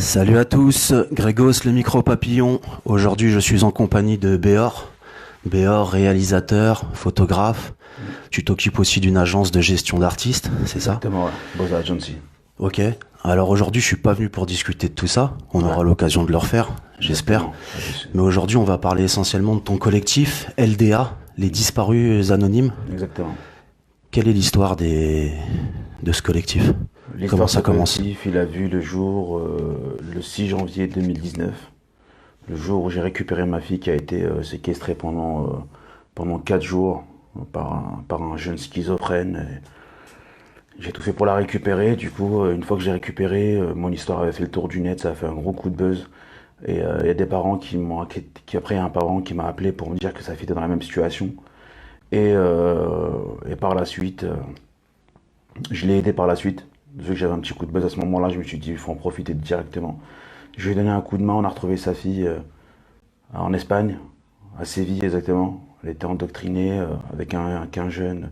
Salut à tous, Grégos le micro papillon. Aujourd'hui je suis en compagnie de Béor. Béor, réalisateur, photographe. Tu t'occupes aussi d'une agence de gestion d'artistes, c'est ça? Exactement, ouais. Buzz Agency. Ok. Alors aujourd'hui je suis pas venu pour discuter de tout ça. On Ouais. aura l'occasion de le refaire, j'espère. Exactement. Ça, c'est sûr. Mais aujourd'hui on va parler essentiellement de ton collectif, LDA, les disparus anonymes. Exactement. Quelle est l'histoire de ce collectif? Comment L'histoire de ça ce commence? collectif, il a vu le jour le 6 janvier 2019, le jour où j'ai récupéré ma fille qui a été séquestrée pendant 4 jours par un jeune schizophrène. Et j'ai tout fait pour la récupérer. Du coup, une fois que j'ai récupéré, mon histoire avait fait le tour du net, ça a fait un gros coup de buzz. Et il y a des parents après il y a un parent qui m'a appelé pour me dire que sa fille était dans la même situation. Et par la suite, je l'ai aidé par la suite. Vu que j'avais un petit coup de buzz à ce moment-là, je me suis dit, il faut en profiter directement. Je lui ai donné un coup de main, on a retrouvé sa fille en Espagne, à Séville exactement. Elle était endoctrinée avec qu'un jeune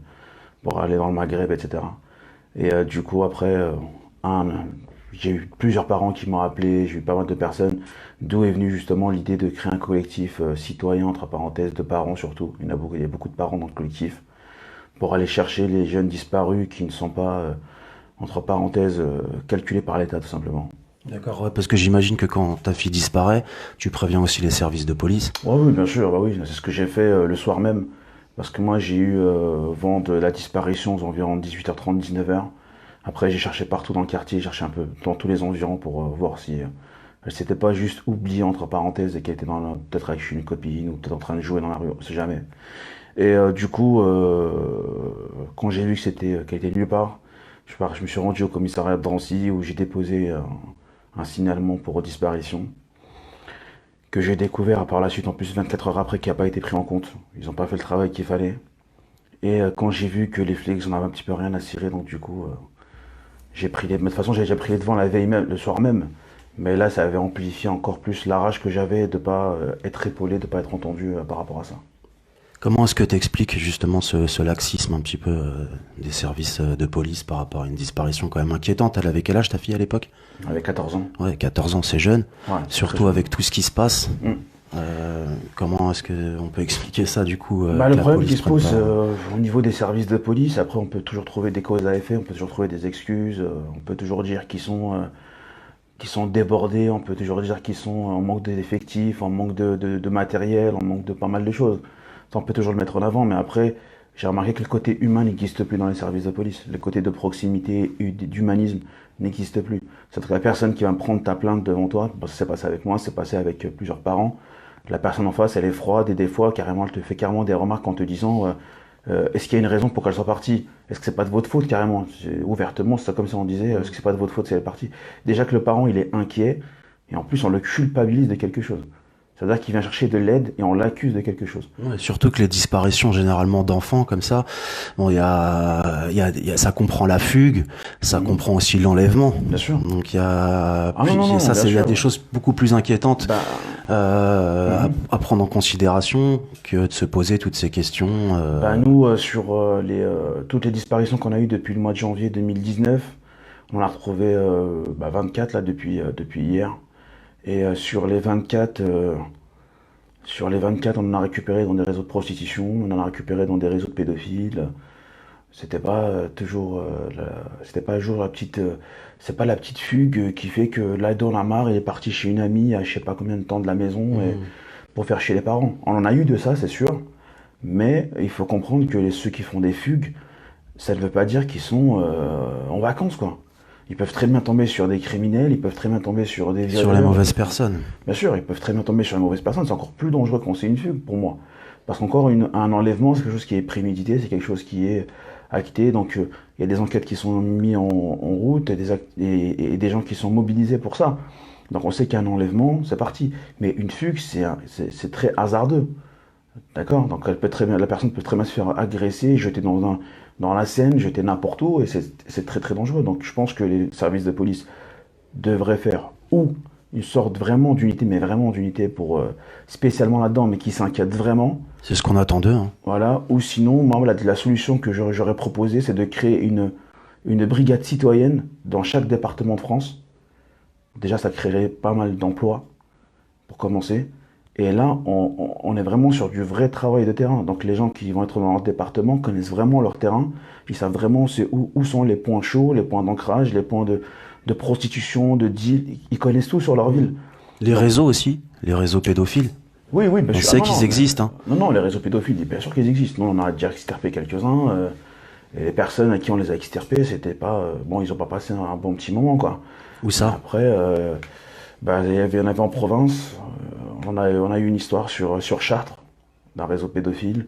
pour aller dans le Maghreb, etc. Et du coup, après, un, j'ai eu plusieurs parents qui m'ont appelé, j'ai eu pas mal de personnes, d'où est venue justement l'idée de créer un collectif citoyen, entre parenthèses, de parents surtout. Il y a beaucoup de parents dans le collectif, pour aller chercher les jeunes disparus qui ne sont pas, entre parenthèses, calculés par l'État tout simplement. D'accord, ouais, parce que j'imagine que quand ta fille disparaît, tu préviens aussi les services de police. Ouais, oui, bien sûr, bah oui, c'est ce que j'ai fait le soir même. Parce que moi, j'ai eu vent de la disparition aux environs 18h30, 19h. Après, j'ai cherché partout dans le quartier, j'ai cherché un peu dans tous les environs pour voir si elle s'était pas juste oubliée, entre parenthèses, et qu'elle était peut-être avec une copine ou peut-être en train de jouer dans la rue, on sait jamais. Et du coup, quand j'ai vu qu'elle était nulle part, je me suis rendu au commissariat de Drancy où j'ai déposé un signalement pour disparition que j'ai découvert par la suite en plus 24 heures après qui n'a pas été pris en compte. Ils n'ont pas fait le travail qu'il fallait. Et quand j'ai vu que les flics n'en avaient un petit peu rien à cirer, donc du coup, j'ai pris les... Mais de toute façon, j'ai déjà pris les devants la veille même, le soir même. Mais là, ça avait amplifié encore plus la rage que j'avais de ne pas être épaulé, de ne pas être entendu par rapport à ça. Comment est-ce que tu expliques justement ce laxisme un petit peu des services de police par rapport à une disparition quand même inquiétante? Elle avait quel âge ta fille à l'époque? Avec 14 ans. Ouais, 14 ans, c'est jeune. Ouais, c'est très Surtout jeune. avec tout ce qui se passe. Mm. Comment est-ce qu'on peut expliquer ça du coup Bah, que le la problème qui police se prenne pose pas... au niveau des services de police, après on peut toujours trouver des causes à effet, on peut toujours trouver des excuses, on peut toujours dire qu'ils sont débordés, on peut toujours dire qu'ils sont en manque d'effectifs, en manque de matériel, en manque de pas mal de choses. Ça, on peut toujours le mettre en avant, mais après, j'ai remarqué que le côté humain n'existe plus dans les services de police. Le côté de proximité, d'humanisme n'existe plus. C'est-à-dire que la personne qui va prendre ta plainte devant toi, parce que c'est passé avec moi, c'est passé avec plusieurs parents, la personne en face, elle est froide et des fois, carrément, elle te fait carrément des remarques en te disant est-ce qu'il y a une raison pour qu'elle soit partie? Est-ce que c'est pas de votre faute carrément? Ouvertement, c'est comme si on disait est-ce que c'est pas de votre faute si elle est partie? Déjà que le parent, il est inquiet et en plus, on le culpabilise de quelque chose. C'est-à-dire qu'il vient chercher de l'aide et on l'accuse de quelque chose. Ouais, surtout que les disparitions généralement d'enfants comme ça, bon, ça comprend la fugue, ça Mhm. comprend aussi l'enlèvement. Bien sûr. Donc il y a, Ah non, non, non, bien il y a sûr. des choses beaucoup plus inquiétantes Bah, mhm. à prendre en considération que de se poser toutes ces questions. Bah, nous, sur toutes les disparitions qu'on a eues depuis le mois de janvier 2019, on a retrouvé 24 là depuis hier. Et sur les 24, on en a récupéré dans des réseaux de prostitution, on en a récupéré dans des réseaux de pédophiles. C'était pas c'était pas toujours c'est pas la petite fugue qui fait que l'ado en a marre, il est parti chez une amie à je sais pas combien de temps de la maison et pour faire chez les parents. On en a eu de ça, c'est sûr, mais il faut comprendre que ceux qui font des fugues, ça ne veut pas dire qu'ils sont en vacances quoi. Ils peuvent très bien tomber sur des criminels, ils peuvent très bien tomber sur des Sur les violeurs. mauvaises personnes. Bien sûr, ils peuvent très bien tomber sur une mauvaise personne, c'est encore plus dangereux quand c'est une fugue pour moi. Parce qu'encore un enlèvement, c'est quelque chose qui est prémédité, c'est quelque chose qui est acté, donc il y a des enquêtes qui sont mises en route et des gens qui sont mobilisés pour ça. Donc on sait qu'un enlèvement, c'est parti. Mais une fugue, c'est très hasardeux. D'accord? Donc la personne peut très bien se faire agresser, jeter dans la Seine, jeter n'importe où, et c'est très très dangereux. Donc je pense que les services de police devraient faire ou une sorte vraiment d'unité, mais vraiment d'unité pour spécialement là-dedans, mais qui s'inquiète vraiment. C'est ce qu'on attend d'eux. Hein. Voilà. Ou sinon, moi, la solution que j'aurais proposée, c'est de créer une brigade citoyenne dans chaque département de France Déjà, ça créerait pas mal d'emplois, pour commencer. Et là, on est vraiment sur du vrai travail de terrain. Donc les gens qui vont être dans leur département connaissent vraiment leur terrain. Ils savent vraiment où sont les points chauds, les points d'ancrage, les points de prostitution, de deal. Ils connaissent tout sur leur ville. Les Donc, réseaux aussi, les réseaux pédophiles. oui, oui, bien On sûr. sait Ah, qu'ils existent, hein. non, non, les réseaux pédophiles, bien sûr qu'ils existent. Nous, on en a déjà extirpé quelques-uns. Et les personnes à qui on les a extirpés, c'était pas. Bon, ils ont pas passé un bon petit moment, quoi. Où ça? Après, il y en avait en province. On a eu une histoire sur Chartres, d'un réseau pédophile.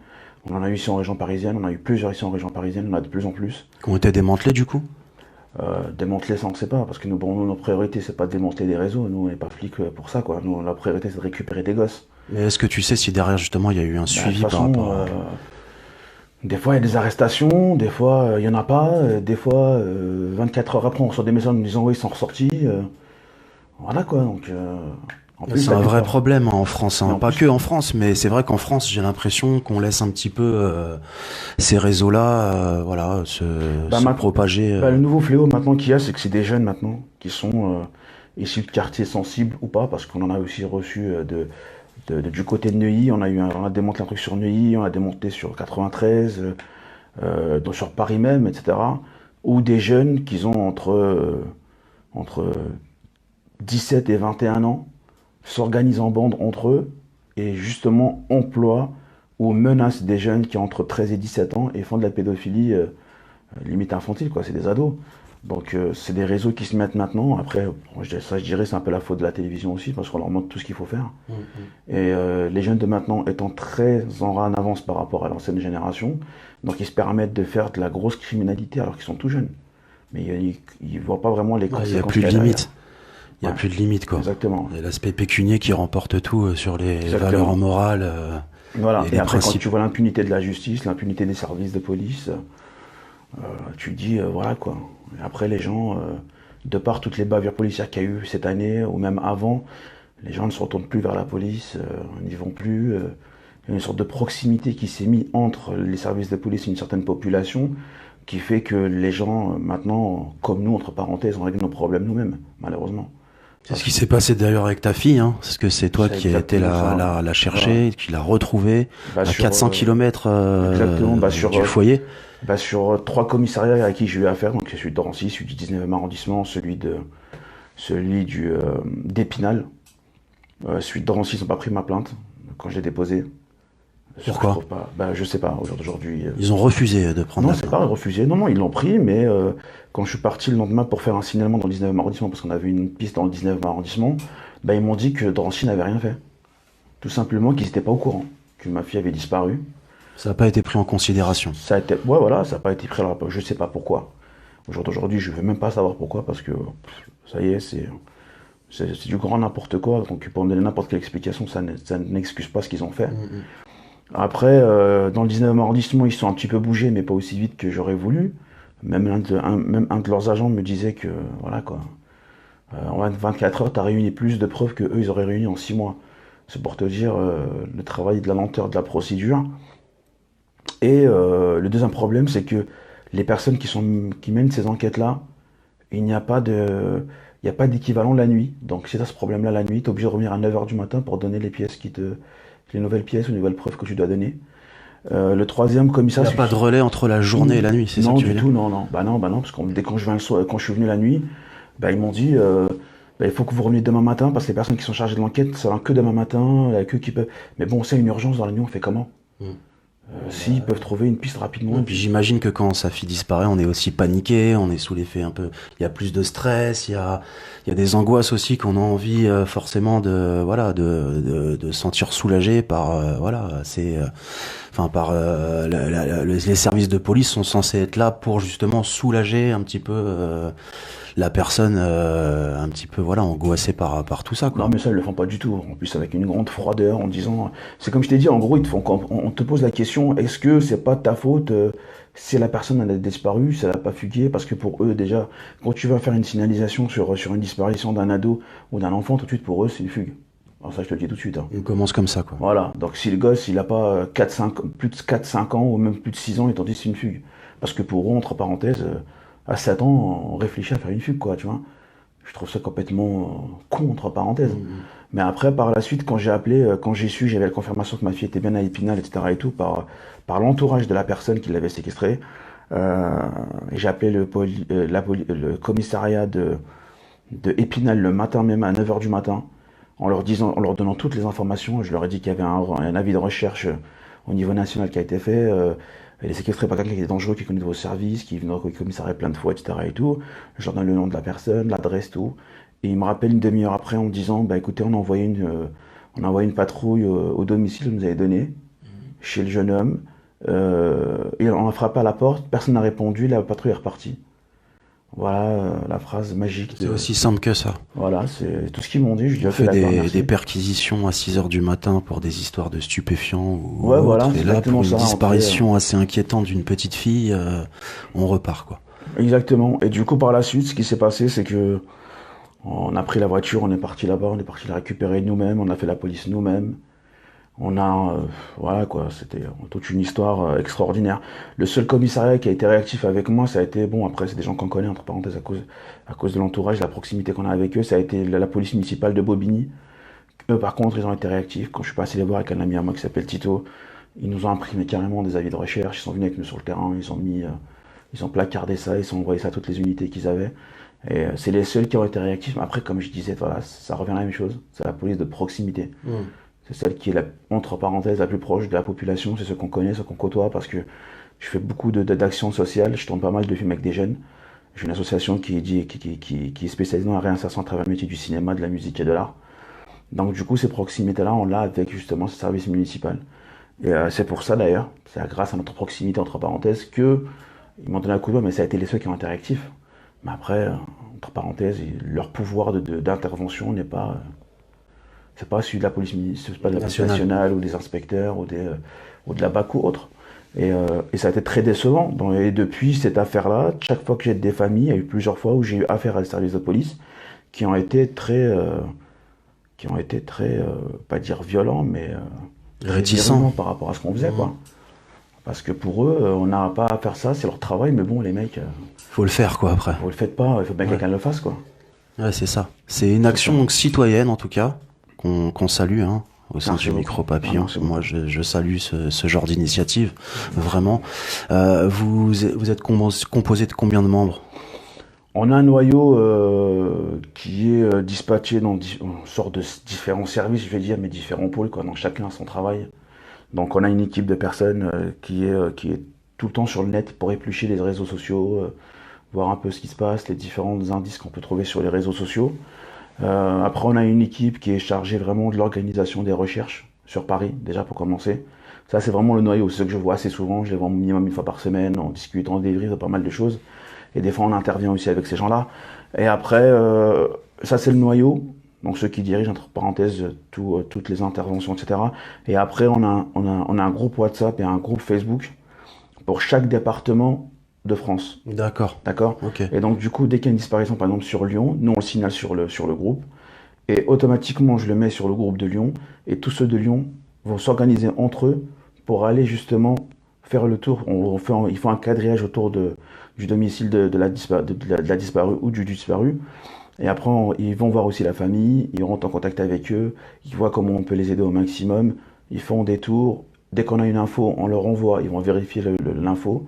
On en a eu ici en région parisienne. On a eu plusieurs ici en région parisienne. On en a de plus en plus. Qui ont été démantelés du coup? Démanteler ça, on ne sait pas. Parce que nous, bon, nos priorités, c'est pas de démanteler des réseaux. Nous, on n'est pas flics pour ça, quoi. Nous, la priorité, c'est de récupérer des gosses. Mais est-ce que tu sais si derrière justement il y a eu un De suivi toute par façon, rapport à... des fois, il y a des arrestations. Des fois, il y en a pas. Des fois, 24 heures après, on reçoit des messages nous disant oui, ils sont ressortis. Voilà, quoi. Donc, en plus, C'est la un vrai plupart- problème en France, Mais hein. en Pas plus- que en France, mais c'est vrai qu'en France, j'ai l'impression qu'on laisse un petit peu ces réseaux-là, voilà, Bah, se ma- propager. Le nouveau fléau maintenant qu'il y a, c'est que c'est des jeunes maintenant qui sont issus de quartiers sensibles ou pas, parce qu'on en a aussi reçu du côté de Neuilly. On a démonté un truc sur Neuilly, on a démonté sur 93, donc sur Paris même, etc. Ou des jeunes qui ont entre 17 et 21 ans, s'organisent en bande entre eux et justement emploient ou menacent des jeunes qui ont entre 13 et 17 ans et font de la pédophilie limite infantile, quoi. C'est des ados. Donc c'est des réseaux qui se mettent maintenant. Après, je dirais, c'est un peu la faute de la télévision aussi, parce qu'on leur montre tout ce qu'il faut faire. Et les jeunes de maintenant étant très en avance par rapport à l'ancienne génération, donc ils se permettent de faire de la grosse criminalité alors qu'ils sont tout jeunes. Mais ils ne voient pas vraiment les Ouais, conséquences. il n'y a plus de qu'il y limite. Il n'y a Ouais. plus de limite, quoi. Exactement. Il y a l'aspect pécunier qui remporte tout sur les Exactement. valeurs morales. Voilà. Et Et les après, quand principes. tu vois l'impunité de la justice, l'impunité des services de police, tu te dis, voilà quoi. Et après, les gens, de par toutes les bavures policières qu'il y a eu cette année, ou même avant, les gens ne se retournent plus vers la police, n'y vont plus. Il y a une sorte de proximité qui s'est mise entre les services de police et une certaine population, qui fait que les gens, maintenant, comme nous, entre parenthèses, on règle nos problèmes nous-mêmes, malheureusement. C'est ce qui s'est passé d'ailleurs avec ta fille, hein. Parce que c'est toi C'est qui as été exactement ça. la chercher, qui l'as retrouvée Bah, à sur, 400 km exactement, bah, sur, du foyer. sur 3 commissariats à qui j'ai eu affaire, donc celui de Drancy, celui du 19e arrondissement, celui d'Épinal. Celui de Drancy, ils n'ont pas pris ma plainte quand je l'ai déposé. Pourquoi? Je trouve pas. Bah, je sais pas, aujourd'hui. Ils ont refusé de prendre Non, la c'est plainte. pas refusé. Non, non, ils l'ont pris, mais quand je suis parti le lendemain pour faire un signalement dans le 19e arrondissement, parce qu'on avait une piste dans le 19e arrondissement, bah, ils m'ont dit que Drancy n'avait rien fait. Tout simplement qu'ils n'étaient pas au courant, que ma fille avait disparu. Ça n'a pas été pris en considération. Ça a été, ouais, voilà, ça n'a pas été pris à la. Je sais pas pourquoi. Aujourd'hui, je ne veux même pas savoir pourquoi, parce que ça y est, c'est du grand n'importe quoi. Donc, pour me donner n'importe quelle explication, ça n'excuse pas ce qu'ils ont fait. Après, dans le 19e arrondissement, ils se sont un petit peu bougés, mais pas aussi vite que j'aurais voulu. Même un de leurs agents me disait que, voilà quoi, en 24 heures, tu as réuni plus de preuves que eux, ils auraient réuni en 6 mois. C'est pour te dire le travail de la lenteur de la procédure. Et le deuxième problème, c'est que les personnes qui mènent ces enquêtes-là, il n'y a pas d'équivalent la nuit. Donc si tu as ce problème-là la nuit, tu es obligé de revenir à 9 h du matin pour donner les nouvelles pièces ou les nouvelles preuves que tu dois donner. Le troisième Il commissariat... n'y a pas de relais entre la journée et la nuit, c'est ça Non, que tu veux du dire? tout, non, non. Bah non, parce que dès quand quand je suis venu la nuit, bah, ils m'ont dit bah, il faut que vous reveniez demain matin parce que les personnes qui sont chargées de l'enquête, ça va que demain matin, il y a que qui peuvent. Mais bon, c'est une urgence dans la nuit, on fait comment? S'ils peuvent trouver une piste rapidement. Et puis j'imagine que quand sa fille disparaît, on est aussi paniqué, on est sous l'effet un peu. Il y a plus de stress, il y a des angoisses aussi qu'on a envie forcément de sentir soulagé par les services de police sont censés être là pour justement soulager un petit peu la personne un petit peu angoissée par tout ça, quoi. Non, mais ça, ils le font pas du tout. En plus, avec une grande froideur, en disant. C'est comme je t'ai dit, en gros, on te pose la question est-ce que c'est pas de ta faute si la personne elle a disparu, si elle n'a pas fugué? Parce que pour eux, déjà, quand tu vas faire une signalisation sur une disparition d'un ado ou d'un enfant, tout de suite, pour eux, c'est une fugue. Alors, ça, je te le dis tout de suite. Hein. On commence comme ça, quoi. Voilà. Donc, si le gosse, il a pas plus de 4-5 ans ou même plus de 6 ans, ils t'ont dit c'est une fugue. Parce que pour eux, entre parenthèses, à 7 ans, on réfléchit à faire une fugue, quoi, tu vois. Je trouve ça complètement con, entre parenthèses. Mhm. Mais après, par la suite, quand j'ai appelé, quand j'ai su, j'avais la confirmation que ma fille était bien à Épinal, etc. et tout, par l'entourage de la personne qui l'avait séquestrée, euh, j'ai appelé le commissariat de Épinal le matin même à 9 heures du matin, en leur donnant toutes les informations. Je leur ai dit qu'il y avait un avis de recherche au niveau national qui a été fait. Elle est séquestrée par quelqu'un qui était dangereux, qui connaît vos services, qui est venu au commissariat plein de fois, etc. et tout. Je leur donne le nom de la personne, l'adresse, tout. Et il me rappelle une demi-heure après en me disant, bah écoutez, on a envoyé une patrouille au domicile que vous nous avez donné, chez le jeune homme. Et on a frappé à la porte, personne n'a répondu, la patrouille est repartie. Voilà la phrase magique C'est de... aussi simple que ça. Voilà, c'est tout ce qu'ils m'ont dit. Je dis, On ok, fait d'accord, des merci. perquisitions à 6 heures du matin pour des histoires de stupéfiants ou Ouais, voilà, autres. c'est Et là, exactement pour une ça. disparition assez inquiétante d'une petite fille, on repart, quoi. Exactement. Et du coup, par la suite, ce qui s'est passé, c'est que on a pris la voiture, on est parti là-bas, on est parti la récupérer nous-mêmes, on a fait la police nous-mêmes. On a, voilà quoi, c'était toute une histoire extraordinaire. Le seul commissariat qui a été réactif avec moi, ça a été, bon après c'est des gens qu'on connaît, entre parenthèses, à cause de l'entourage, la proximité qu'on a avec eux, ça a été la police municipale de Bobigny. Eux par contre, ils ont été réactifs. Quand je suis passé les voir avec un ami à moi qui s'appelle Tito, ils nous ont imprimé carrément des avis de recherche, ils sont venus avec nous sur le terrain, ils ont placardé ça, ils ont envoyé ça à toutes les unités qu'ils avaient. Et c'est les seuls qui ont été réactifs. Mais après, comme je disais, voilà, ça revient à la même chose. C'est la police de proximité. Mm. C'est celle qui est, entre parenthèses, la plus proche de la population. C'est ceux qu'on connaît, ceux qu'on côtoie, parce que je fais beaucoup d'actions sociales. Je tourne pas mal de films avec des jeunes. J'ai une association qui est spécialisée dans la réinsertion à travers le métier du cinéma, de la musique et de l'art. Donc du coup, ces proximités-là, on l'a avec justement ce service municipal. Et c'est pour ça d'ailleurs, c'est grâce à notre proximité, entre parenthèses, que ils m'ont donné un coup de main, mais ça a été les seuls qui ont été réactifs. Mais après, entre parenthèses, leur pouvoir d'intervention n'est pas, c'est pas celui de la police, c'est pas de la police National. nationale ou des inspecteurs ou de la BAC ou autre. Et ça a été très décevant. Et depuis cette affaire-là, chaque fois que j'ai des familles, il y a eu plusieurs fois où j'ai eu affaire à des services de police qui ont été très, pas dire violents, mais très Réticent. virulents par rapport à ce qu'on faisait, quoi. Parce que pour eux, on n'a pas à faire ça, c'est leur travail, mais bon, les mecs, Faut le faire, quoi, après. vous le faites pas, il faut bien que Ouais. quelqu'un le fasse, quoi. Ouais, c'est ça. C'est une action ça. donc citoyenne, en tout cas, qu'on salue, hein, au sein Merci du beaucoup. Micro Papillon. Merci beaucoup. Moi, je salue ce genre d'initiative, vraiment. Vous êtes composé de combien de membres? On a un noyau qui est dispatché dans une sorte de différents services, je vais dire, mais différents pôles, quoi. Donc chacun a son travail. Donc on a une équipe de personnes qui est tout le temps sur le net pour éplucher les réseaux sociaux, voir un peu ce qui se passe, les différents indices qu'on peut trouver sur les réseaux sociaux. Après, on a une équipe qui est chargée vraiment de l'organisation des recherches sur Paris, déjà pour commencer. Ça, c'est vraiment le noyau. C'est ce que je vois assez souvent. Je les vois au minimum une fois par semaine. On discute, on délivre pas mal de choses. Et des fois, on intervient aussi avec ces gens-là. Et après, ça, c'est le noyau. Donc, ceux qui dirigent, entre parenthèses, toutes les interventions, etc. Et après, on a un groupe WhatsApp et un groupe Facebook pour chaque département de France. D'accord. D'accord? Ok. Et donc, du coup, dès qu'il y a une disparition, par exemple, sur Lyon, nous, on le signale sur le groupe. Et automatiquement, je le mets sur le groupe de Lyon. Et tous ceux de Lyon vont s'organiser entre eux pour aller justement faire le tour. Ils font un quadrillage autour du domicile de la disparue ou du disparu. Et après, ils vont voir aussi la famille. Ils rentrent en contact avec eux. Ils voient comment on peut les aider au maximum. Ils font des tours. Dès qu'on a une info, on leur envoie. Ils vont vérifier l'info.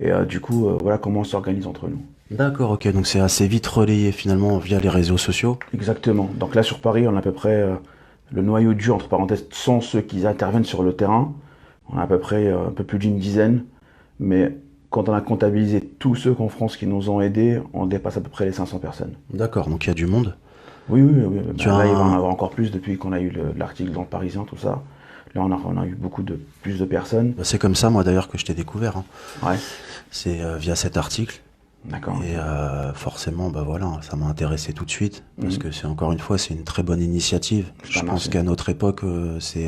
Et du coup, voilà comment on s'organise entre nous. D'accord, ok. Donc c'est assez vite relayé finalement via les réseaux sociaux. Exactement. Donc là, sur Paris, on a à peu près le noyau dur, entre parenthèses, sans ceux qui interviennent sur le terrain. On a à peu près un peu plus d'une dizaine. Mais quand on a comptabilisé tous ceux qu'en France qui nous ont aidés, on dépasse à peu près les 500 personnes. D'accord, donc il y a du monde. Oui, oui, oui. Tu Ben as là, il va en un- avoir encore plus depuis qu'on a eu l'article dans le Parisien, tout ça. Là, on a eu plus de personnes. Bah, c'est comme ça, moi d'ailleurs, que je t'ai découvert, hein. Ouais, C'est via cet article. d'accord. Et forcément, bah voilà, ça m'a intéressé tout de suite parce Mhm. que c'est encore une fois, c'est une très bonne initiative. Je Bah, pense merci. qu'à notre époque, c'est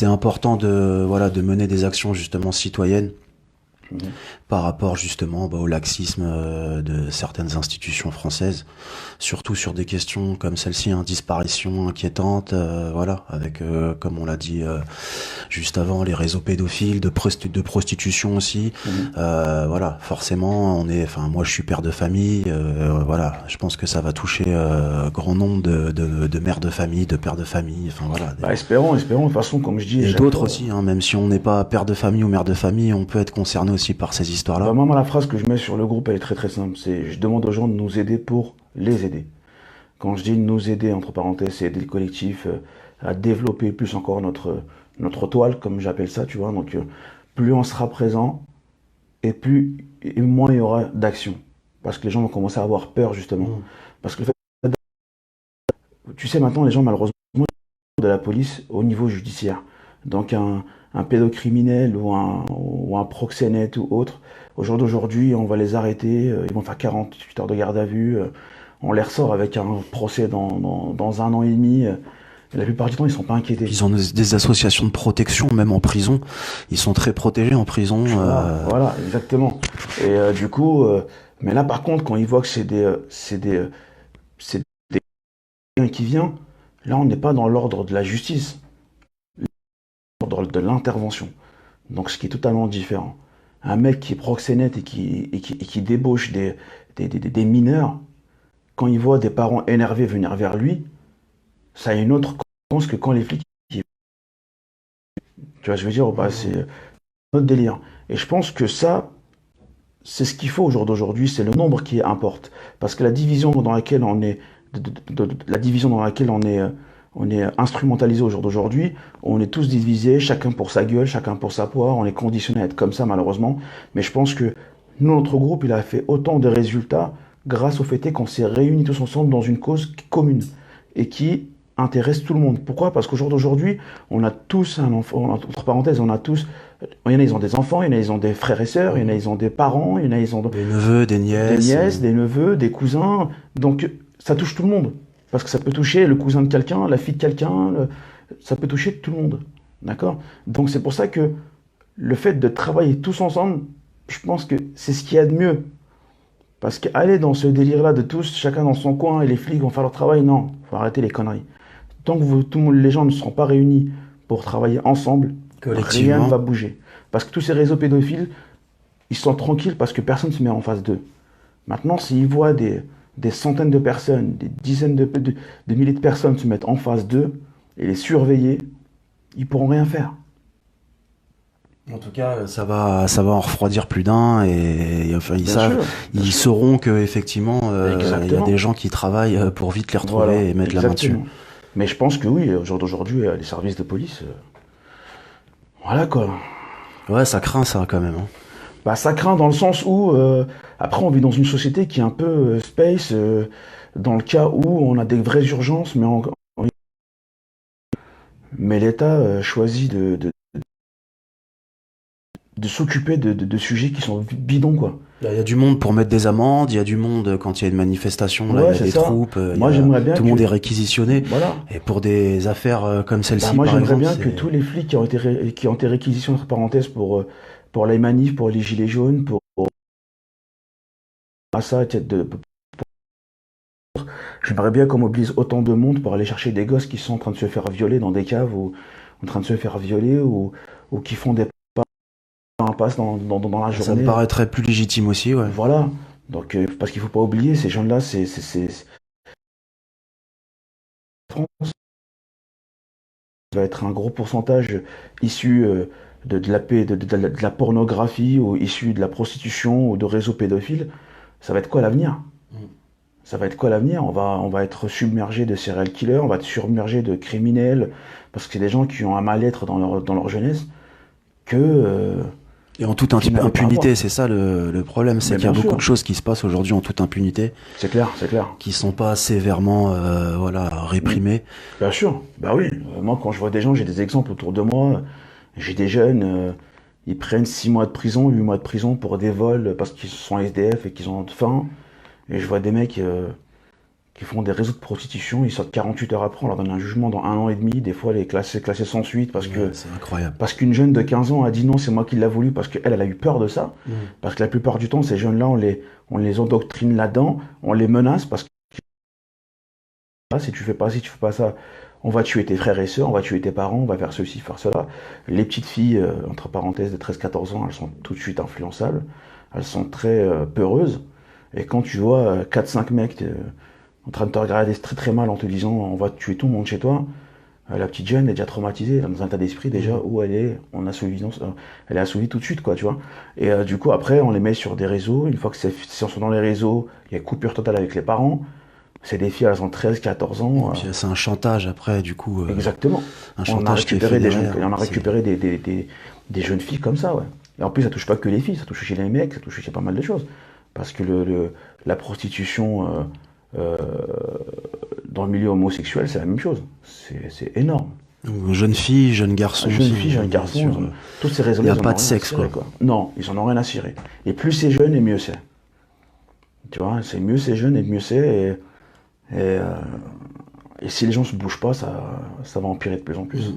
important de mener des actions justement citoyennes Mhm. par rapport justement au laxisme de certaines institutions françaises, surtout sur des questions comme celle-ci, hein, disparition inquiétante, voilà, avec, comme on l'a dit juste avant, les réseaux pédophiles, de prostitution aussi. Mhm. Voilà, forcément, enfin, moi je suis père de famille, voilà, je pense que ça va toucher grand nombre de mères de famille, de pères de famille, enfin voilà. Bah, espérons. De toute façon, comme je dis à Et chaque d'autres fois, aussi, hein, même si on n'est pas père de famille ou mère de famille, on peut être concerné aussi par ces bah, histoires-là. moi, la phrase que je mets sur le groupe, elle est très très simple. C'est, je demande aux gens de nous aider pour les aider. Quand je dis nous aider, entre parenthèses, c'est aider le collectif à développer plus encore notre toile, comme j'appelle ça, tu vois. Donc, plus on sera présent, et moins il y aura d'action. Parce que les gens vont commencer à avoir peur, justement. Mm. Parce que le fait, tu sais, maintenant, les gens, malheureusement, de la police au niveau judiciaire. Donc, un pédocriminel ou un proxénète ou autre, au jour d'aujourd'hui, on va les arrêter, ils vont faire 48 heures de garde à vue, on les ressort avec un procès dans un an et demi. Et la plupart du temps, ils sont pas inquiétés. Ils ont des associations de protection, même en prison. Ils sont très protégés en prison. Voilà, exactement. Et du coup, mais là, par contre, quand ils voient que c'est des gens qui viennent, là, on n'est pas dans l'ordre de la justice, l'ordre de l'intervention. Donc, ce qui est totalement différent. Un mec qui est proxénète et qui débauche des mineurs, quand il voit des parents énervés venir vers lui, ça a une autre conséquence que quand les flics. Tu vois, je veux dire, bah, c'est un autre délire. Et je pense que ça, c'est ce qu'il faut au jour d'aujourd'hui, c'est le nombre qui importe. Parce que la division dans laquelle on est, la division dans laquelle on est instrumentalisé au jour d'aujourd'hui, on est tous divisés, chacun pour sa gueule, chacun pour sa poire, on est conditionné à être comme ça malheureusement. Mais je pense que nous, notre groupe, il a fait autant de résultats grâce au fait qu'on s'est réunis tous ensemble dans une cause commune et qui intéresse tout le monde. Pourquoi? Parce qu'au jour d'aujourd'hui, on a tous un enfant, entre parenthèses, on a tous, il y en a, ils ont des enfants, il y en a, ils ont des frères et sœurs, il y en a, ils ont des parents, il y en a, ils ont Des neveux, des des nièces. nièces, des neveux, des cousins. Donc, ça touche tout le monde. Parce que ça peut toucher le cousin de quelqu'un, la fille de quelqu'un, ça peut toucher tout le monde. D'accord? Donc, c'est pour ça que le fait de travailler tous ensemble, je pense que c'est ce qu'il y a de mieux. Parce qu'aller dans ce délire-là de tous, chacun dans son coin, et les flics vont faire leur travail, non, faut arrêter les conneries. Tant que les gens ne seront pas réunis pour travailler ensemble, rien ne Collectivement. va bouger. Parce que tous ces réseaux pédophiles, ils sont tranquilles parce que personne ne se met en face d'eux. Maintenant, s'ils voient des centaines de personnes, des dizaines de milliers de personnes se mettre en face d'eux et les surveiller, ils pourront rien faire. En tout cas, ça va en refroidir plus d'un et enfin Bien sûr, bien ils sûr. sauront que effectivement, il y a Exactement. des gens qui travaillent pour vite les retrouver Voilà, et mettre la main dessus. exactement. Mais je pense que oui, au jour d'aujourd'hui, les services de police, voilà quoi. Ouais, ça craint ça quand même, hein. Bah, ça craint dans le sens où, après, on vit dans une société qui est un peu space, dans le cas où on a des vraies urgences, mais l'État choisit de s'occuper de sujets qui sont bidons, quoi. Il y a du monde pour mettre des amendes, il y a du monde quand il y a une manifestation, là il Ouais, y a c'est des ça. troupes, Moi, j'aimerais bien tout le monde que, est réquisitionné. voilà. Et pour des affaires comme Bah, celle-ci moi, par j'aimerais exemple, bien que c'est tous les flics qui ont été réquisitionnés, entre parenthèses, pour les manifs, pour les gilets jaunes, pour ça, j'aimerais bien qu'on mobilise autant de monde pour aller chercher des gosses qui sont en train de se faire violer dans des caves ou en train de se faire violer ou qui font des impasses dans la ça me journée. paraîtrait plus légitime aussi, ouais. Voilà. Donc, parce qu'il faut pas oublier, ces gens-là, France va être un gros pourcentage issu de la pornographie ou issu de la prostitution ou de réseaux pédophiles. Ça va être quoi l'avenir? Mm. Ça va être quoi l'avenir? On va être submergé de serial killers, on va être submergé de criminels, parce que c'est des gens qui ont un mal-être dans leur jeunesse que, Et en toute qu'ils méritent pas à impunité, avoir. c'est ça le problème, c'est Mais qu'il y a bien beaucoup sûr, de choses qui se passent aujourd'hui en toute impunité, c'est clair, c'est clair. qui sont pas sévèrement voilà, Mm. réprimées. Bien sûr, bah oui. Moi, quand je vois des gens, j'ai des exemples autour de moi. J'ai des jeunes, ils prennent 6 mois de prison, 8 mois de prison pour des vols parce qu'ils sont SDF et qu'ils ont faim. Et je vois des mecs qui font des réseaux de prostitution, ils sortent 48 heures après, on leur donne un jugement dans 1 an et demi, des fois les classés sans suite, C'est incroyable. parce qu'une jeune de 15 ans a dit non, c'est moi qui l'a voulu, parce qu'elle, elle a eu peur de ça, parce que la plupart du temps, ces jeunes-là, on les endoctrine là-dedans, on les menace, parce que si tu fais pas ci, tu fais pas ça, on va tuer tes frères et sœurs, on va tuer tes parents, on va faire ceci, faire cela. Les petites filles, entre parenthèses, de 13-14 ans, elles sont tout de suite influençables, elles sont très peureuses, et quand tu vois 4-5 mecs en train de te regarder très très mal en te disant on va tuer tout le monde chez toi, la petite jeune est déjà traumatisée, dans un état d'esprit déjà où elle est, elle est assouvie tout de suite, quoi, tu vois. Et du coup, après, on les met sur des réseaux. Une fois que si on sont dans les réseaux, il y a coupure totale avec les parents. C'est des filles, elles ont 13-14 ans. Puis c'est un chantage après, du coup. Exactement. Un On a chantage qui est fait récupéré des jeunes, derrière. on a récupéré des jeunes filles comme ça, ouais. Et en plus, ça touche pas que les filles, ça touche aussi les mecs, ça touche aussi pas mal de choses. Parce que la prostitution euh, dans le milieu homosexuel, c'est la même chose. C'est énorme. Jeune fille, jeune garçon. Jeune fille, jeune garçon, tous ces réseaux-là, Il n'y a ils en pas ont de rien à sexe, cirer, quoi. Non, ils en ont rien à cirer. Et plus c'est jeune, et mieux c'est. Tu vois, c'est mieux c'est jeune, et mieux c'est. Et, et si les gens se bougent pas, ça va empirer de plus en plus.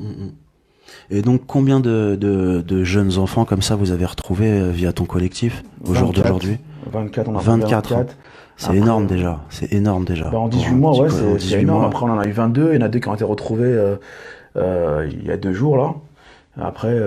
Et donc, combien de jeunes enfants comme ça vous avez retrouvés via ton collectif au jour 24, d'aujourd'hui? 24, on a 24. 24. C'est Après, énorme déjà. C'est énorme déjà. Bah, en Pour 18 un mois, petit ouais, en c'est 18 énorme. mois. Après, on en a eu 22. Il y en a 2 qui ont été retrouvés il y a 2 jours, là. Après,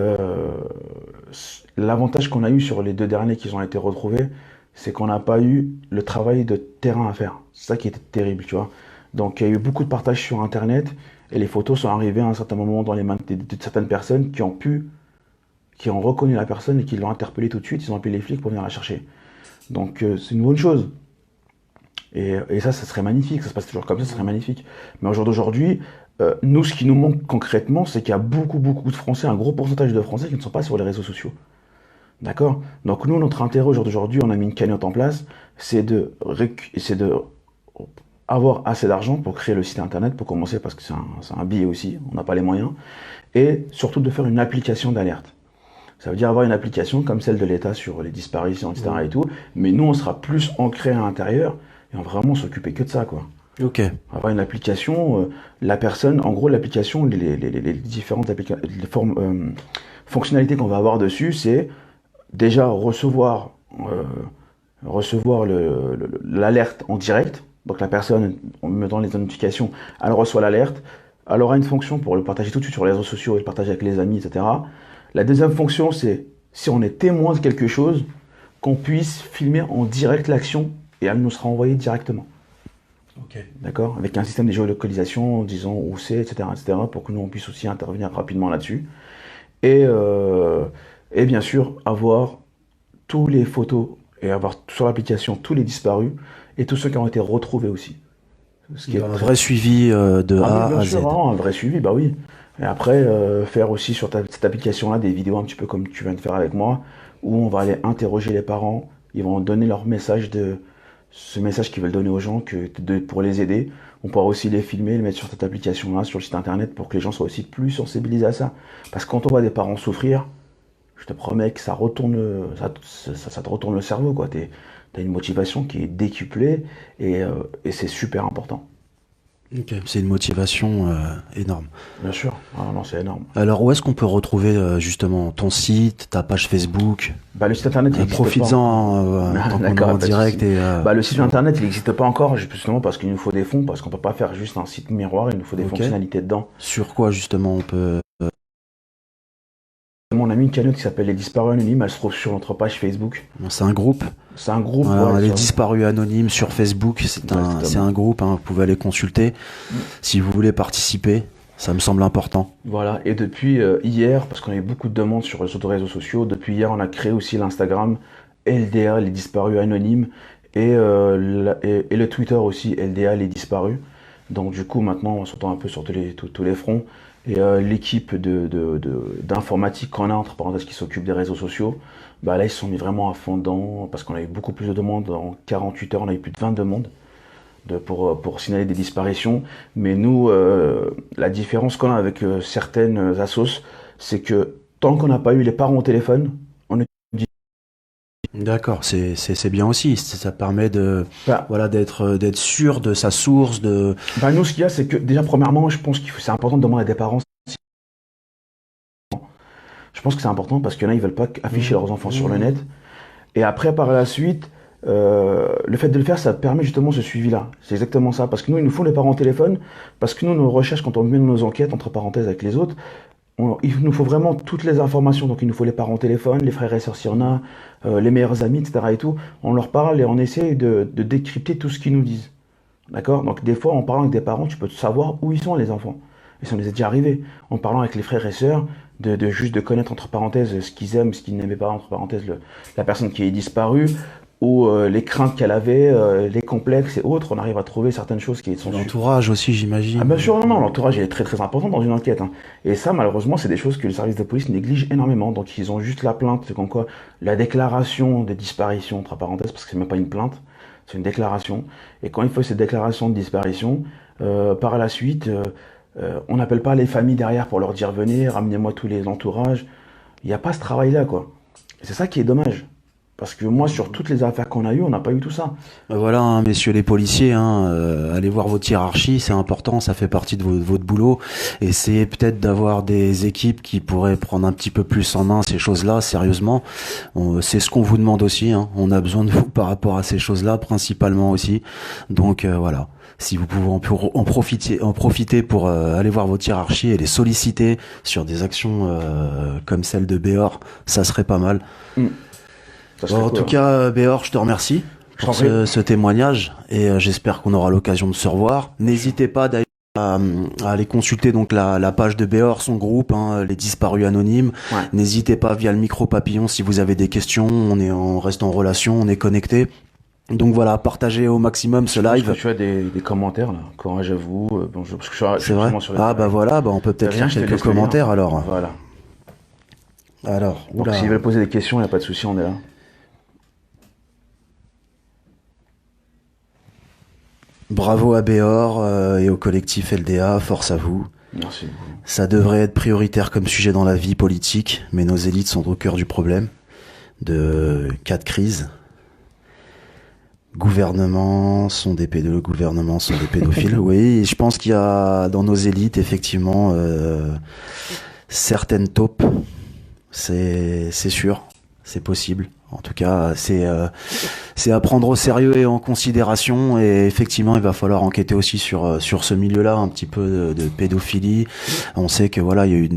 l'avantage qu'on a eu sur les 2 derniers qui ont été retrouvés, c'est qu'on n'a pas eu le travail de terrain à faire. C'est ça qui était terrible, tu vois. Donc, il y a eu beaucoup de partages sur Internet et les photos sont arrivées à un certain moment dans les mains de certaines personnes qui ont reconnu la personne et qui l'ont interpellée tout de suite. Ils ont appelé les flics pour venir la chercher. Donc, c'est une bonne chose. Et ça serait magnifique, ça se passe toujours comme ça serait magnifique. Mais au jour d'aujourd'hui, nous, ce qui nous manque concrètement, c'est qu'il y a beaucoup, beaucoup de Français, un gros pourcentage de Français qui ne sont pas sur les réseaux sociaux. D'accord? Donc nous, notre intérêt au jour d'aujourd'hui, on a mis une cagnotte en place, c'est de avoir assez d'argent pour créer le site internet, pour commencer, parce que c'est un billet aussi, on n'a pas les moyens, et surtout de faire une application d'alerte. Ça veut dire avoir une application comme celle de l'État sur les disparitions, etc. et tout, mais nous, on sera plus ancré à l'intérieur, et on va vraiment s'occuper que de ça, quoi. Ok. Avoir une application, la personne, en gros, l'application, les différentes fonctionnalités qu'on va avoir dessus, c'est déjà recevoir l'alerte en direct. Donc la personne, en mettant les notifications, elle reçoit l'alerte. Elle aura une fonction pour le partager tout de suite sur les réseaux sociaux et le partager avec les amis, etc. La deuxième fonction, c'est si on est témoin de quelque chose, qu'on puisse filmer en direct l'action et elle nous sera envoyée directement. Ok. D'accord? Avec un système de géolocalisation en disant où c'est, etc., pour que nous on puisse aussi intervenir rapidement là-dessus. Et bien sûr, avoir tous les photos et avoir sur l'application tous les disparus et tous ceux qui ont été retrouvés aussi. Ce qui est Un vrai suivi de A bien à Z. sûr, vraiment, un vrai suivi, bah oui. Et après, faire aussi sur cette application-là des vidéos un petit peu comme tu viens de faire avec moi, où on va aller interroger les parents, ils vont donner leur message ce message qu'ils veulent donner aux gens pour les aider. On pourra aussi les filmer, les mettre sur cette application-là, sur le site internet, pour que les gens soient aussi plus sensibilisés à ça. Parce que quand on voit des parents souffrir, je te promets que ça te retourne le cerveau, quoi. T'as une motivation qui est décuplée et c'est super important. Ok. C'est une motivation énorme. Bien sûr. Ah non, c'est énorme. Alors, où est-ce qu'on peut retrouver justement ton site, ta page Facebook? Bah, le site internet, il n'existe pas. Profites-en tant qu'on est D'accord, en pas de direct. souci. Et, Bah, le site internet, il n'existe pas encore, justement parce qu'il nous faut des fonds, parce qu'on peut pas faire juste un site miroir, il nous faut des Ok. fonctionnalités dedans. sur quoi justement on peut... On a mis une cagnotte qui s'appelle Les Disparus Anonymes, elle se trouve sur notre page Facebook. C'est un groupe. C'est un groupe. Voilà, ouais, les sur- disparus anonymes sur Facebook, Exactement. c'est un groupe, hein, vous pouvez aller consulter si vous voulez participer, ça me semble important. Voilà, et depuis hier, parce qu'on a eu beaucoup de demandes sur les autres réseaux sociaux, depuis hier, on a créé aussi l'Instagram LDA, Les Disparus Anonymes, et le Twitter aussi, LDA, Les Disparus. Donc du coup, maintenant, on s'entend un peu sur tous les fronts. Et l'équipe d'informatique qu'on a, entre parenthèses, qui s'occupe des réseaux sociaux, bah là, ils se sont mis vraiment à fond dedans, parce qu'on a eu beaucoup plus de demandes. En 48 heures, on a eu plus de 20 demandes pour signaler des disparitions. Mais nous, la différence qu'on a avec certaines assos, c'est que tant qu'on n'a pas eu les parents au téléphone, D'accord, c'est bien aussi. Ça permet de Bah, voilà d'être sûr de sa source, de nous, ce qu'il y a, c'est que déjà, premièrement, je pense c'est important de demander à des parents. Je pense que c'est important parce qu'il y en a, ils veulent pas afficher leurs enfants sur le net. Et après, par la suite, le fait de le faire, ça permet justement ce suivi-là. C'est exactement ça. Parce que nous, il nous faut les parents au téléphone. Parce que nous, nos recherches, quand on met nos enquêtes, entre parenthèses, avec les autres, il nous faut vraiment toutes les informations. Donc, il nous faut les parents au téléphone, les frères et sœurs s'il y en a, les meilleurs amis, etc. et tout. On leur parle et on essaie de décrypter tout ce qu'ils nous disent. D'accord? Donc, des fois, en parlant avec des parents, tu peux savoir où ils sont, les enfants. Et ça nous est déjà arrivé. En parlant avec les frères et sœurs, juste de connaître, entre parenthèses, ce qu'ils aiment, ce qu'ils n'aimaient pas, entre parenthèses, la personne qui est disparue, ou les craintes qu'elle avait, les complexes et autres, on arrive à trouver certaines choses qui sont... l'entourage aussi, Ah j'imagine. bien sûr, non, non, l'entourage il est très très important dans une enquête, hein. Et ça, malheureusement, c'est des choses que le service de police néglige énormément. Donc ils ont juste la plainte, c'est comme quoi la déclaration de disparition, entre parenthèses, parce que c'est même pas une plainte, c'est une déclaration. Et quand il faut cette déclaration de disparition, par la suite, on n'appelle pas les familles derrière pour leur dire venez, ramenez-moi tous les entourages. Il n'y a pas ce travail-là, quoi. Et c'est ça qui est dommage. Parce que moi, sur toutes les affaires qu'on a eues, on n'a pas eu tout ça. Voilà, hein, messieurs les policiers, hein, allez voir votre hiérarchie, c'est important, ça fait partie de votre boulot. Essayez peut-être d'avoir des équipes qui pourraient prendre un petit peu plus en main ces choses-là, sérieusement. C'est ce qu'on vous demande aussi, hein. On a besoin de vous par rapport à ces choses-là, principalement aussi. Donc voilà. Si vous pouvez en profiter pour aller voir votre hiérarchie et les solliciter sur des actions comme celle de Béor, ça serait pas mal. Hmm. Ça Bon, serait en cool, tout hein. cas, Béor, je te remercie Je pour t'en prie. ce témoignage et j'espère qu'on aura l'occasion de se revoir. N'hésitez pas d'ailleurs à aller consulter donc la page de Béor, son groupe, hein, les disparus anonymes. Ouais. N'hésitez pas via le micro papillon si vous avez des questions. On reste en relation, on est connecté. Donc voilà, partagez au maximum ce Je pense que live. tu as des commentaires là. Courage à vous. Bonjour. Parce que je C'est suis vrai? souvent sur les Ah bah terrains. voilà, bah on peut peut-être Viens, lire je te quelques laisse le lire. commentaires alors. Voilà. Alors, Donc s'ils oula. veulent poser des questions, il n'y a pas de souci, on est là. Bravo à Béor et au collectif LDA, force à vous. Merci beaucoup. Ça devrait être prioritaire comme sujet dans la vie politique, mais nos élites sont au cœur du problème. De cas de crise. Gouvernements sont des pédophiles. Oui, je pense qu'il y a dans nos élites effectivement certaines taupes. C'est sûr, c'est possible. En tout cas, c'est à prendre au sérieux et en considération. Et effectivement, il va falloir enquêter aussi sur ce milieu-là, un petit peu de pédophilie. On sait que voilà, il y a eu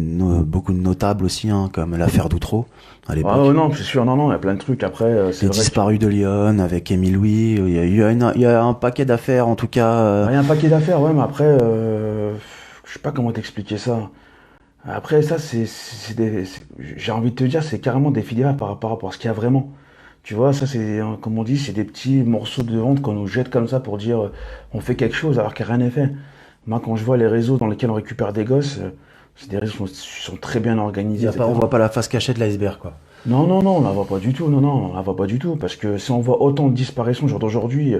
beaucoup de notables aussi, hein, comme l'affaire d'Outreau à Ah l'époque. non, c'est sûr, non, non, il y a plein de trucs. Après, c'est Les vrai que... disparus de Lyon avec Émile Louis. Il y a un paquet d'affaires, en tout cas. Il y a un paquet d'affaires, ouais, mais après, je sais pas comment t'expliquer ça. Après, ça, j'ai envie de te dire, c'est carrément des filières par rapport à ce qu'il y a vraiment. Tu vois, ça, c'est, comme on dit, c'est des petits morceaux de honte qu'on nous jette comme ça pour dire on fait quelque chose alors que rien n'est fait. Moi, quand je vois les réseaux dans lesquels on récupère des gosses, c'est des réseaux qui sont très bien organisés, On etc. voit pas la face cachée de l'iceberg, quoi. Non, non, non, on la voit pas du tout. Non, non, on la voit pas du tout. Parce que si on voit autant de disparitions, genre d'aujourd'hui,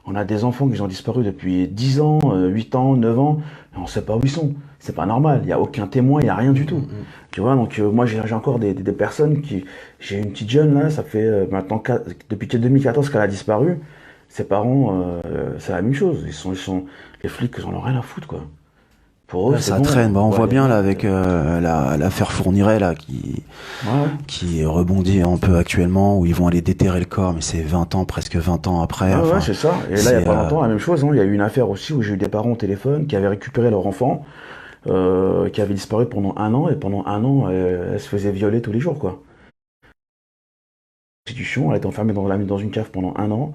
on a des enfants qui ont disparu depuis 10 ans, 8 ans, 9 ans, et on sait pas où ils sont. C'est pas normal. Il y a aucun témoin, il y a rien du tout. Tu vois, donc moi j'ai encore des personnes qui... J'ai une petite jeune là, ça fait maintenant depuis 2014 qu'elle a disparu. Ses parents, c'est la même chose. Les flics, ils en ont rien à foutre, quoi. Pour eux, Là, c'est ça bon. traîne. Bah, on Ouais, voit bien là avec l'affaire Fourniret là ouais. qui rebondit un peu actuellement où ils vont aller déterrer le corps, mais c'est 20 ans, presque 20 ans après. Ah ouais, Enfin, c'est ça. Et là, il n'y a c'est pas longtemps, la même chose, hein. Il y a eu une affaire aussi où j'ai eu des parents au téléphone qui avaient récupéré leur enfant, qui avait disparu pendant un an, et pendant un an, elle se faisait violer tous les jours, quoi. Institution, elle était enfermée dans une cave pendant un an,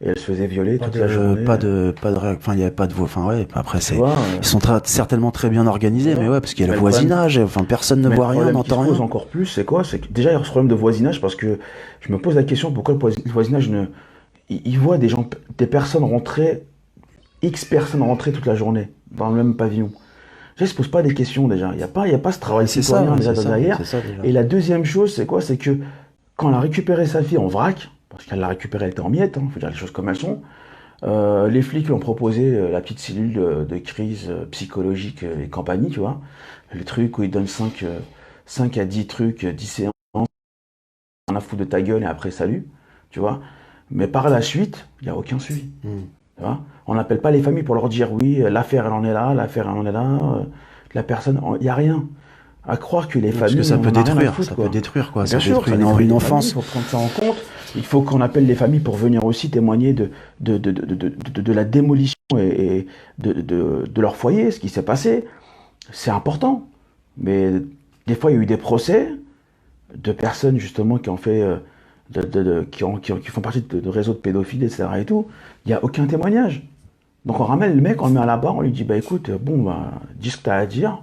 et elle se faisait violer toute la journée. enfin, il y avait pas de voix. Enfin, ouais, après, Tu vois, ils sont certainement très bien organisés, mais ouais, parce qu'il y a mais le le problème- voisinage, enfin, personne ne mais voit le rien, problème qui se n'entend pose rien. encore plus, c'est quoi? C'est que déjà, il y a ce problème de voisinage, parce que je me pose la question pourquoi le voisinage ne. Il voit des personnes rentrer, X personnes rentrer toute la journée, dans le même pavillon. Déjà, ils se posent pas des questions déjà. Il y a pas ce travail C'est ça, citoyen déjà c'est ça, derrière. c'est ça, déjà. Et la deuxième chose, c'est quoi? C'est que quand elle a récupéré sa fille en vrac, parce qu'elle l'a récupérée, elle était en miettes, hein, faut dire les choses comme elles sont, les flics lui ont proposé la petite cellule de crise psychologique et compagnie, tu vois. Le truc où ils donnent 5 à 10 trucs, 10 séances, a foutu de ta gueule et après salut, tu vois. Mais par la suite, il n'y a aucun suivi. Tu vois, on n'appelle pas les familles pour leur dire oui, l'affaire elle en est là, la personne, il n'y a rien. À croire que les familles. Parce que ça peut on en a rien à détruire, foutre, ça quoi. peut détruire quoi. Bien Ça sûr, détruit ça détruit une les enfance. familles, il faut prendre ça en compte. Il faut qu'on appelle les familles pour venir aussi témoigner de la démolition et de leur foyer, ce qui s'est passé. C'est important. Mais des fois, il y a eu des procès de personnes justement qui ont fait, qui font partie de réseaux de pédophiles, etc. et tout. Il n'y a aucun témoignage. Donc on ramène le mec, on le met à la barre, on lui dit bah écoute, bon bah dis ce que t'as à dire.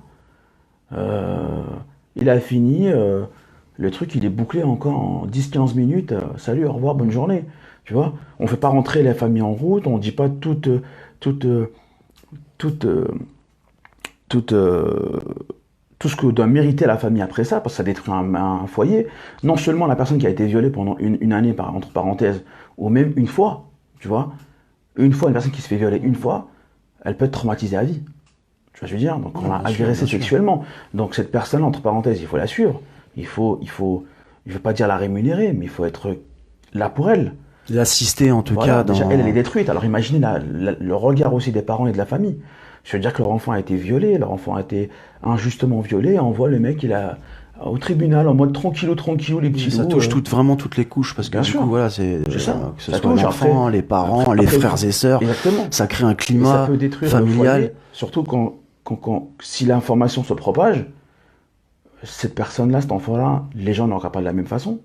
Il a fini, le truc il est bouclé encore en 10-15 minutes. Salut, au revoir, bonne journée. Tu vois, on fait pas rentrer la famille en route, on dit pas toute, tout ce que doit mériter la famille après ça, parce que ça détruit un foyer. Non seulement la personne qui a été violée pendant une année, entre parenthèses, ou même une fois, tu vois, une personne qui se fait violer une fois, elle peut être traumatisée à vie. Tu vois ce que je veux dire? Donc on l'a agressée sexuellement. Donc cette personne, entre parenthèses, il faut la suivre. Il faut, je veux pas dire la rémunérer, mais il faut être là pour elle. L'assister en tout cas. Déjà, elle est détruite. Alors imaginez le regard aussi des parents et de la famille. Je veux dire que leur enfant a été violé, leur enfant a été injustement violé, on voit le mec, il a au tribunal en mode tranquillou, les petits loups. Ça touche vraiment toutes les couches, parce que bien du sûr. coup, voilà, c'est ça. que ce Ça soit touche, l'enfant, les parents, les frères et sœurs. Exactement. Ça crée un Et climat ça peut détruire familial. le foyer, surtout si l'information se propage, cette personne-là, cet enfant-là, les gens ne le regardent pas de la même façon.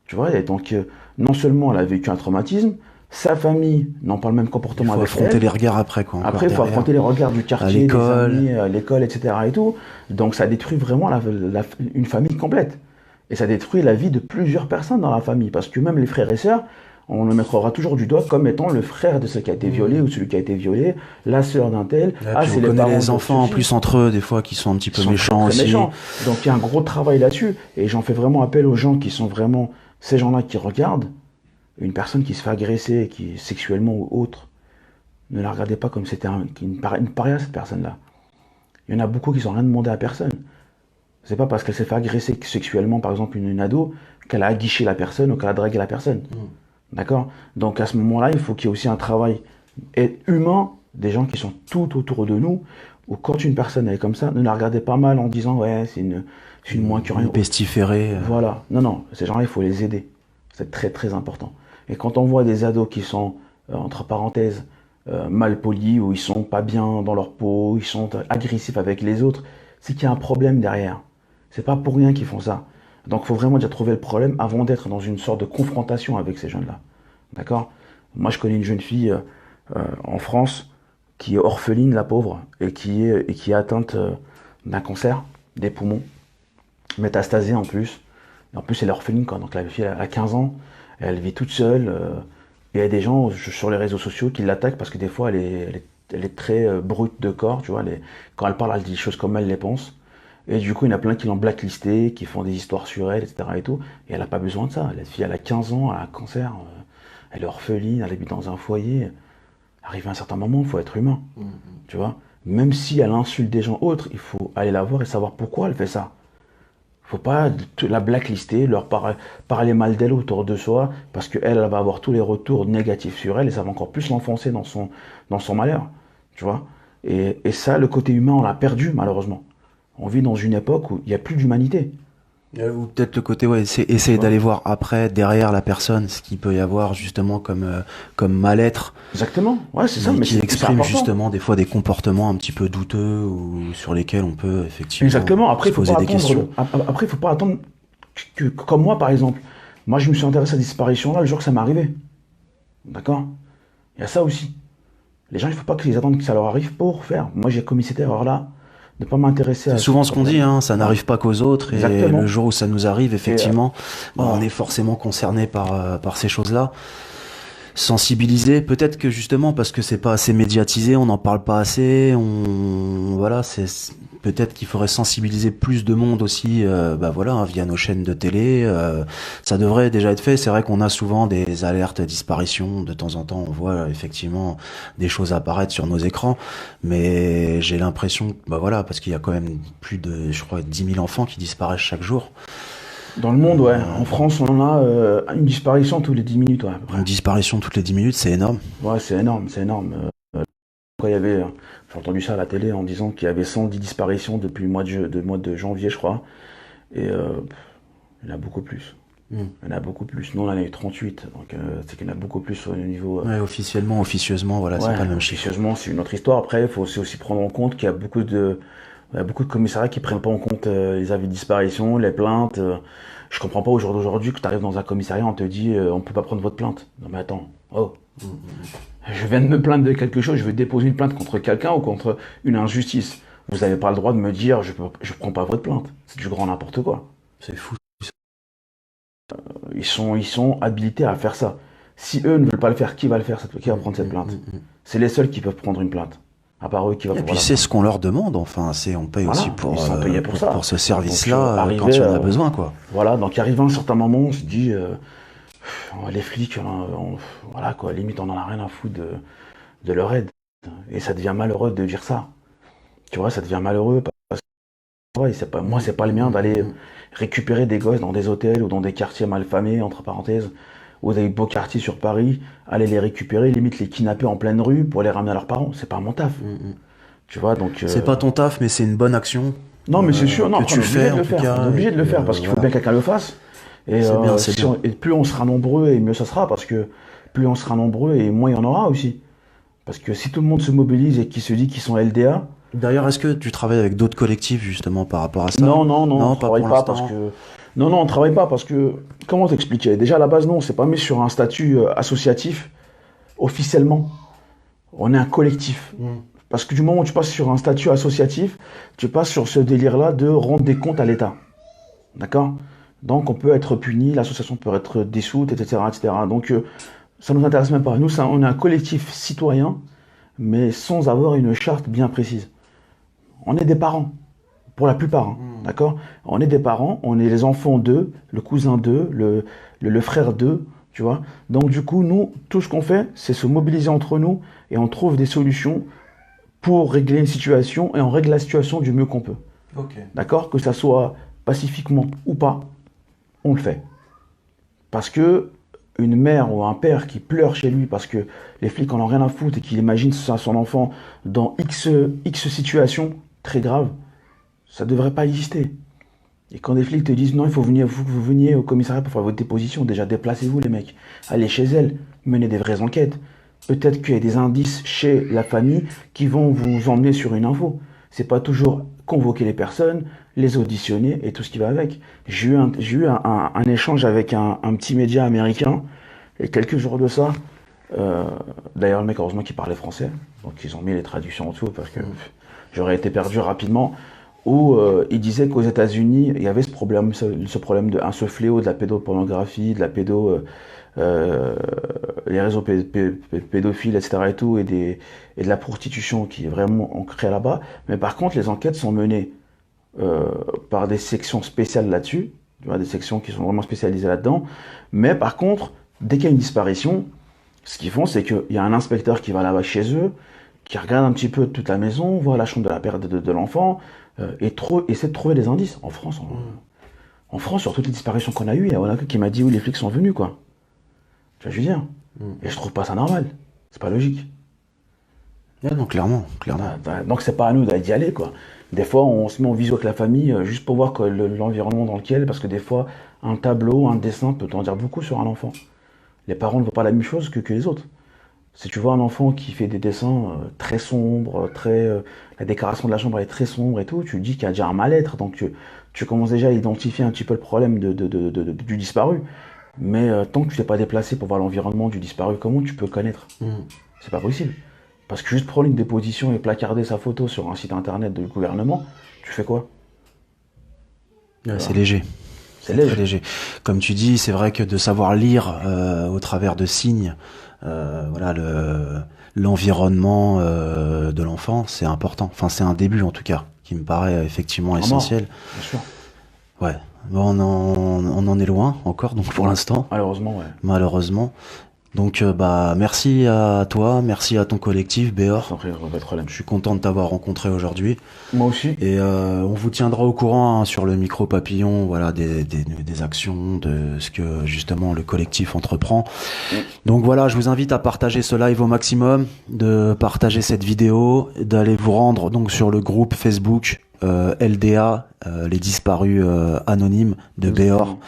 Tu vois, et donc non seulement elle a vécu un traumatisme, sa famille n'a pas le même comportement avec elle. Il faut affronter les regards après, quoi. Après, il faut affronter les regards du quartier, des amis, l'école, etc. et tout. Donc, ça détruit vraiment une famille complète. Et ça détruit la vie de plusieurs personnes dans la famille. Parce que même les frères et sœurs, on le mettra toujours du doigt comme étant le frère de celui qui a été violé ou celui qui a été violé, la sœur d'un tel. C'est les parents. Les enfants, en plus, entre eux, des fois, qui sont un petit peu méchants aussi. Méchants. Donc, il y a un gros travail là-dessus. Et j'en fais vraiment appel aux gens qui sont vraiment ces gens-là qui regardent. Une personne qui se fait agresser, qui sexuellement ou autre, ne la regardez pas comme c'était une paria, cette personne-là. Il y en a beaucoup qui n'ont rien demandé à personne. C'est pas parce qu'elle s'est fait agresser sexuellement, par exemple, une ado, qu'elle a aguiché la personne ou qu'elle a dragué la personne. D'accord? Donc à ce moment-là, il faut qu'il y ait aussi un travail humain des gens qui sont tout autour de nous, où quand une personne est comme ça, ne la regardez pas mal en disant ouais, c'est une moins que rien. Pestiférée. Voilà. Non, ces gens-là, il faut les aider. C'est très très important. Et quand on voit des ados qui sont, entre parenthèses, mal polis, ou ils sont pas bien dans leur peau, ils sont agressifs avec les autres, c'est qu'il y a un problème derrière. C'est pas pour rien qu'ils font ça. Donc il faut vraiment déjà trouver le problème avant d'être dans une sorte de confrontation avec ces jeunes-là. D'accord? Moi je connais une jeune fille en France qui est orpheline, la pauvre, et qui est atteinte d'un cancer des poumons, métastasé en plus. Et en plus elle est orpheline, quoi. Donc la fille elle a 15 ans. Elle vit toute seule. Et il y a des gens sur les réseaux sociaux qui l'attaquent parce que des fois, elle est très brute de corps. Tu vois, quand elle parle, elle dit des choses comme elle les pense. Et du coup, il y en a plein qui l'ont blacklisté, qui font des histoires sur elle, etc. Et tout. Et elle n'a pas besoin de ça. La fille, elle a 15 ans, elle a un cancer. Elle est orpheline, elle habite dans un foyer. Arrivé à un certain moment, il faut être humain. Tu vois, même si elle insulte des gens autres, il faut aller la voir et savoir pourquoi elle fait ça. Faut pas la blacklister, leur parler mal d'elle autour de soi, parce qu'elle va avoir tous les retours négatifs sur elle et ça va encore plus l'enfoncer dans son malheur, tu vois. Et ça, le côté humain, on l'a perdu malheureusement. On vit dans une époque où il n'y a plus d'humanité. Ou peut-être le côté, essayer d'aller voir après, derrière la personne, ce qu'il peut y avoir justement comme mal-être. Exactement, ouais, c'est ça. Mais qui exprime justement des fois des comportements un petit peu douteux ou sur lesquels on peut effectivement se poser des questions. Après, il faut pas attendre que, comme moi par exemple, moi je me suis intéressé à la disparition là le jour que ça m'est arrivé. D'accord? Il y a ça aussi. Les gens, il ne faut pas qu'ils attendent que ça leur arrive pour faire. Moi j'ai commis cette erreur-là. De pas m'intéresser à... C'est souvent ce qu'on dit, hein, ça n'arrive pas qu'aux autres. Exactement. Et le jour où ça nous arrive, effectivement, on est forcément concerné par ces choses-là. Sensibiliser, peut-être que justement parce que c'est pas assez médiatisé, on n'en parle pas assez, voilà, c'est peut-être qu'il faudrait sensibiliser plus de monde aussi, via nos chaînes de télé. Ça devrait déjà être fait. C'est vrai qu'on a souvent des alertes disparition. De temps en temps, on voit effectivement des choses apparaître sur nos écrans. Mais j'ai l'impression, parce qu'il y a quand même plus de, je crois, 10 000 enfants qui disparaissent chaque jour. Dans le monde, ouais. En France, on en a une disparition tous les 10 minutes, ouais, à peu près. Une disparition toutes les 10 minutes, c'est énorme. Ouais, c'est énorme, c'est énorme. Quand il y avait, j'ai entendu ça à la télé en disant qu'il y avait 110 disparitions depuis le mois de janvier, je crois. Et il y en a beaucoup plus. Mm. Il y en a beaucoup plus. Nous, on en a eu 38. Donc, c'est qu'il y en a beaucoup plus au niveau. Ouais, officiellement, officieusement, voilà, c'est Ouais, pas le même chiffre. officieusement, c'est une autre histoire. Après, il faut aussi prendre en compte qu'il y a il y a beaucoup de commissariats qui prennent pas en compte les avis de disparition, les plaintes. Je comprends pas au jour d'aujourd'hui que tu arrives dans un commissariat, on te dit on peut pas prendre votre plainte. Non mais attends, oh. Je viens de me plaindre de quelque chose, je vais déposer une plainte contre quelqu'un ou contre une injustice. Vous n'avez pas le droit de me dire je prends pas votre plainte. C'est du grand n'importe quoi. C'est fou. Ils sont habilités à faire ça. Si eux ne veulent pas le faire, qui va le faire? Qui va prendre cette plainte? C'est les seuls qui peuvent prendre une plainte. À part eux qui va Et pouvoir puis la c'est prendre. ce qu'on leur demande, enfin, on paye Voilà, aussi pour, ils sont payés pour ça. pour ce Donc, service-là quand arrivé, il y en a besoin, quoi. Voilà, donc arrivé à un certain moment, on se dit, les flics, voilà quoi, limite on en a rien à foutre de leur aide. Et ça devient malheureux de dire ça. Tu vois, ça devient malheureux parce que ouais, moi, c'est pas le mien d'aller récupérer des gosses dans des hôtels ou dans des quartiers malfamés, entre parenthèses, ou des beaux quartiers sur Paris, aller les récupérer, limite les kidnapper en pleine rue pour les ramener à leurs parents. C'est pas mon taf. Tu vois, donc. C'est pas ton taf, mais c'est une bonne action. Non, mais c'est sûr, non, que après, tu on est obligé fais, de le en tout faire. cas, On est obligé de le et faire parce qu'il faut voilà. bien que quelqu'un le fasse. Et, C'est bien, c'est bien. et plus on sera nombreux et mieux ça sera parce que plus on sera nombreux et moins il y en aura aussi. Parce que si tout le monde se mobilise et qu'il se dit qu'ils sont LDA, D'ailleurs, est-ce que tu travailles avec d'autres collectifs, justement, par rapport à ça? non, on pas travaille pour pas l'instant. parce que. Non, on travaille pas parce que. Comment t'expliquer? Déjà à la base, non, c'est pas mis sur un statut associatif officiellement. On est un collectif. Parce que du moment où tu passes sur un statut associatif, tu passes sur ce délire-là de rendre des comptes à l'État. D'accord? Donc on peut être puni, l'association peut être dissoute, etc. etc. Donc ça nous intéresse même pas. Nous, on est un collectif citoyen, mais sans avoir une charte bien précise. On est des parents, pour la plupart, hein, d'accord? On est des parents, on est les enfants d'eux, le cousin d'eux, le frère d'eux, tu vois? Donc du coup, nous, tout ce qu'on fait, c'est se mobiliser entre nous et on trouve des solutions pour régler une situation et on règle la situation du mieux qu'on peut. Ok. D'accord? Que ça soit pacifiquement ou pas, on le fait. Parce que une mère ou un père qui pleure chez lui parce que les flics en ont rien à foutre et qu'il imagine son enfant dans X situations très graves, ça ne devrait pas exister. Et quand des flics te disent non, il faut que vous veniez au commissariat pour faire votre déposition, déjà déplacez-vous les mecs, allez chez elle, menez des vraies enquêtes. Peut-être qu'il y a des indices chez la famille qui vont vous emmener sur une info. C'est pas toujours convoquer les personnes, les auditionner et tout ce qui va avec. J'ai eu un échange avec un petit média américain et quelques jours de ça. D'ailleurs, le mec, heureusement qu'il parlait français. Donc, ils ont mis les traductions en dessous parce que j'aurais été perdu rapidement. Où il disait qu'aux États-Unis, il y avait ce problème ce fléau de la pédopornographie, de la les réseaux pédophiles, etc. et tout, et de la prostitution qui est vraiment ancrée là-bas. Mais par contre, les enquêtes sont menées par des sections spéciales là-dessus, tu vois, des sections qui sont vraiment spécialisées là-dedans. Mais par contre, dès qu'il y a une disparition, ce qu'ils font, c'est qu'il y a un inspecteur qui va là-bas chez eux, qui regarde un petit peu toute la maison, voit la chambre de la père de l'enfant, et essaie de trouver des indices. En France, sur toutes les disparitions qu'on a eues, il y en a un qui m'a dit oui, les flics sont venus, quoi. Tu vois, je veux dire. Et je trouve pas ça normal. C'est pas logique. Ah non, clairement. Donc c'est pas à nous d'y aller, quoi. Des fois, on se met en visio avec la famille juste pour voir l'environnement dans lequel, parce que des fois, un tableau, un dessin peut en dire beaucoup sur un enfant. Les parents ne voient pas la même chose que les autres. Si tu vois un enfant qui fait des dessins très sombres, la décoration de la chambre est très sombre et tout, tu te dis qu'il y a déjà un mal-être, donc tu commences déjà à identifier un petit peu le problème du disparu. Mais tant que tu t'es pas déplacé pour voir l'environnement du disparu, comment tu peux connaître? C'est pas possible. Parce que juste prendre une déposition et placarder sa photo sur un site internet du gouvernement, tu fais quoi? C'est léger. C'est très léger. Comme tu dis, c'est vrai que de savoir lire au travers de signes, voilà, l'environnement de l'enfant, c'est important. Enfin, c'est un début en tout cas, qui me paraît effectivement essentiel. Bien sûr. Ouais. Bon, on en est loin encore, donc pour l'instant. Malheureusement, ouais. Malheureusement. Donc bah merci à toi, merci à ton collectif Sans Béor. pas de problème. Je suis content de t'avoir rencontré aujourd'hui. Moi aussi. Et on vous tiendra au courant hein, sur le micro papillon, voilà, des actions, de ce que justement le collectif entreprend. Donc voilà, je vous invite à partager ce live au maximum, de partager cette vidéo, d'aller vous rendre donc sur le groupe Facebook LDA, les disparus anonymes de Béor,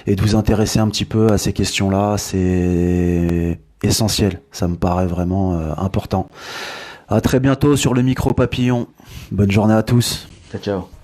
et de vous intéresser un petit peu à ces questions-là. C'est essentiel, ça me paraît vraiment important. À très bientôt sur le micro papillon. Bonne journée à tous. Ciao, ciao.